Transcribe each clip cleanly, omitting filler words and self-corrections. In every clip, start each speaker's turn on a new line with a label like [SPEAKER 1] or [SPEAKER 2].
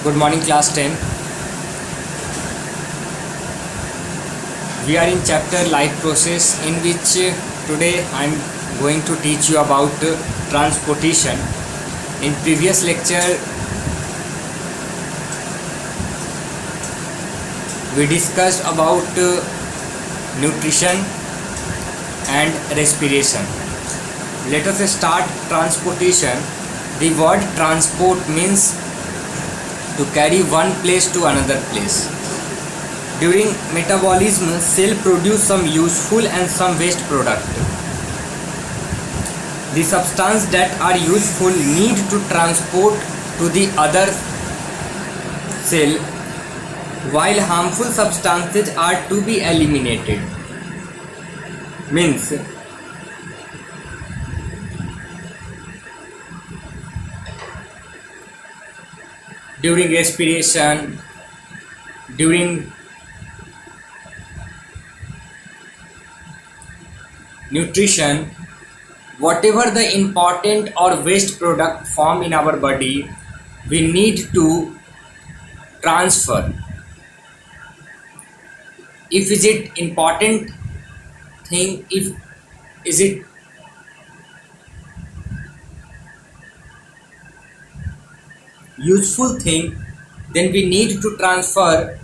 [SPEAKER 1] Good morning, class 10. We are in chapter life process, in which today I am going to teach you about transportation. In previous lecture we discussed about nutrition and respiration. Let us start transportation. The word transport means to carry one place to another place. During metabolism, cell produce some useful and some waste product. The substance that are useful need to transport to the other cell, while harmful substances are to be eliminated. Means during respiration, during nutrition, whatever the important or waste product form in our body, we need to transfer. If is it important thing, if is it useful thing, then we need to transfer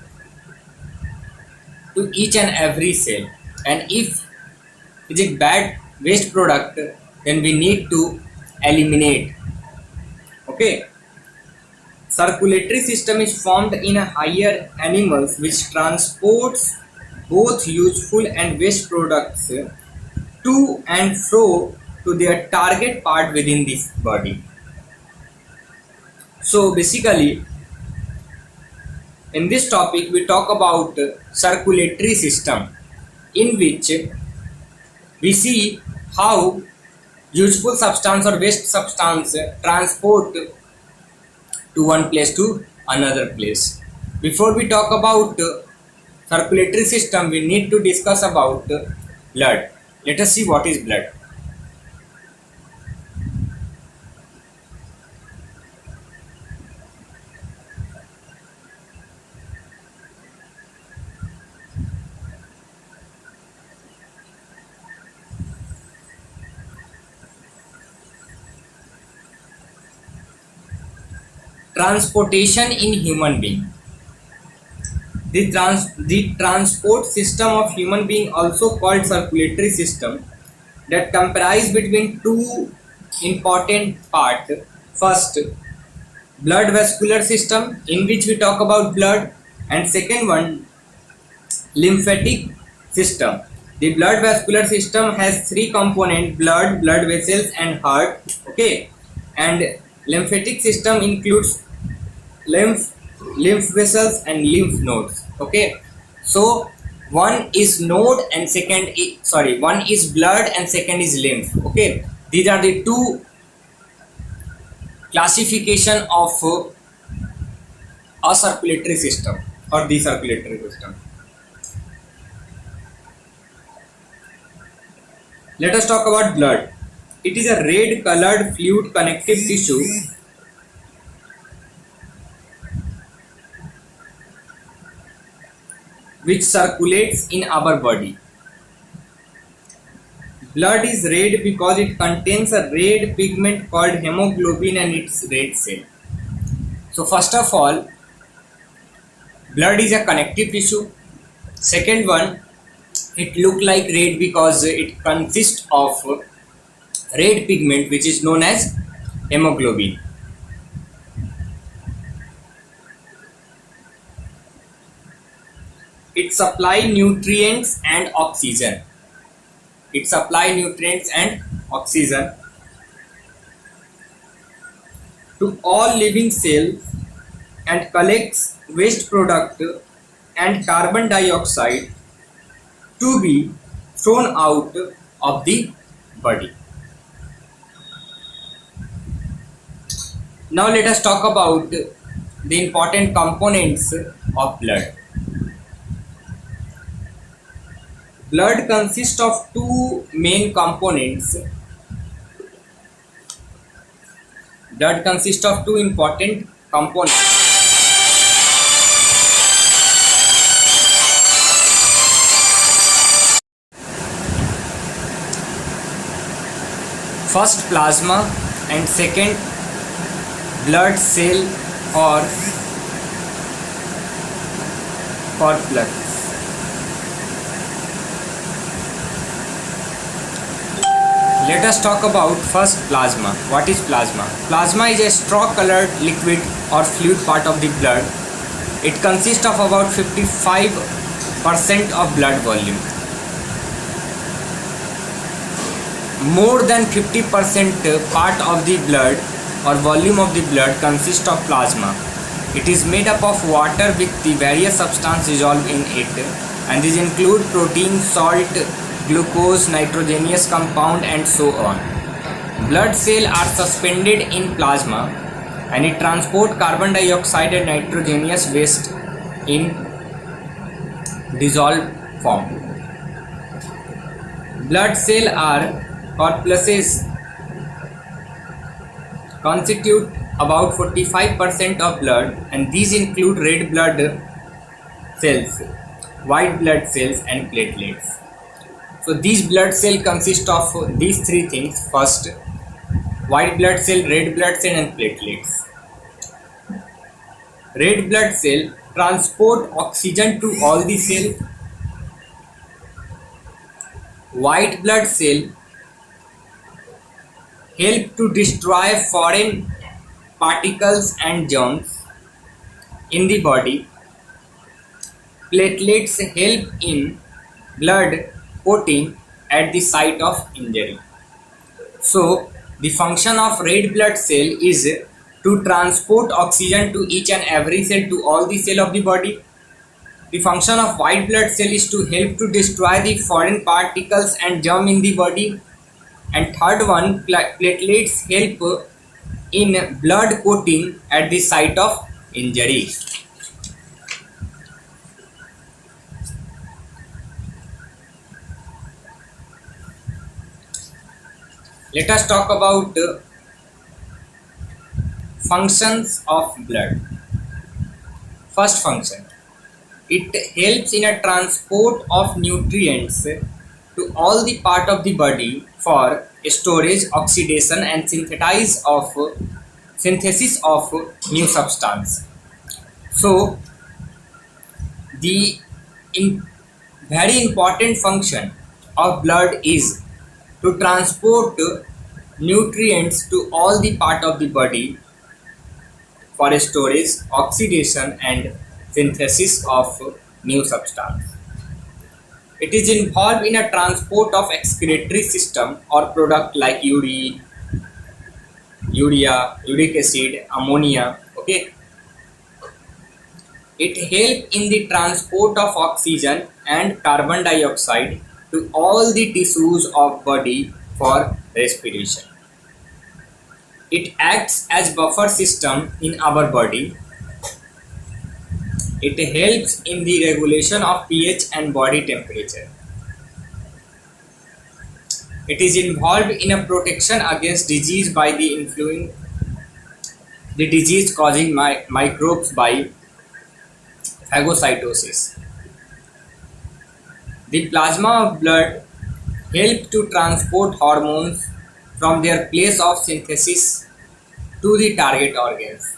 [SPEAKER 1] to each and every cell. And if is it bad waste product, then we need to eliminate. Okay. Circulatory system is formed in higher animals which transports both useful and waste products to and fro to their target part within this body. So basically, in this topic we talk about circulatory system, in which we see how useful substance or waste substance transport to one place to another place. Before we talk about circulatory system, we need to discuss about blood. Let us see what is blood. Transportation in human being. The transport system of human being, also called circulatory system, that comprise between two important part. First, blood vascular system, in which we talk about blood, and second one, lymphatic system. The blood vascular system has three components: blood, blood vessels, and heart. Okay, and lymphatic system includes lymph vessels and lymph nodes. Okay, so one is node and one is blood and second is lymph. Okay, these are the two classification of a circulatory system or the circulatory system. Let us talk about blood. It is a red colored fluid connective tissue which circulates in our body. Blood is red because it contains a red pigment called hemoglobin and its red cell. So first of all, blood is a connective tissue. Second one, it look like red because it consists of red pigment which is known as hemoglobin. It supply nutrients and oxygen. It supply nutrients and oxygen to all living cells and collects waste product and carbon dioxide to be thrown out of the body. Now let us talk about the important components of blood. Blood consists of two main components. Blood consists of two important components. first plasma and second blood cell or cord blood. Let us talk about first plasma. What is plasma? Plasma is a straw colored liquid or fluid part of the blood. It consists of about 55% of blood volume. More than 50% part of the blood or volume of the blood consists of plasma. It is made up of water with the various substances dissolved in it, and these include protein, salt, glucose, nitrogenous compound, and so on. Blood cells are suspended in plasma and it transport carbon dioxide and nitrogenous waste in dissolved form. Blood cells are corpuscles, constitute about 45% of blood, and these include red blood cells, white blood cells, and platelets. So these blood cells consist of these three things. First, white blood cell, red blood cell, and platelets. Red blood cell transport oxygen to all the cells. White blood cell help to destroy foreign particles and germs in the body. Platelets help in blood clotting at the site of injury. So the function of red blood cell is to transport oxygen to each and every cell, to all the cell of the body. The function of white blood cell is to help to destroy the foreign particles and germ in the body. And third one, platelets help in blood clotting at the site of injury. Let us talk about functions of blood. First function, it helps in a transport of nutrients to all the part of the body for storage, oxidation, and synthesis of new substance. So the very important function of blood is to transport nutrients to all the part of the body for storage, oxidation, and synthesis of new substance. It is involved in a transport of excretory system or product like urine, urea, uric acid, ammonia. Okay. It helps in the transport of oxygen and carbon dioxide to all the tissues of body for respiration. It acts as buffer system in our body. It helps in the regulation of pH and body temperature. It is involved in a protection against disease by the influing the disease causing microbes by phagocytosis. The plasma of blood helps to transport hormones from their place of synthesis to the target organs.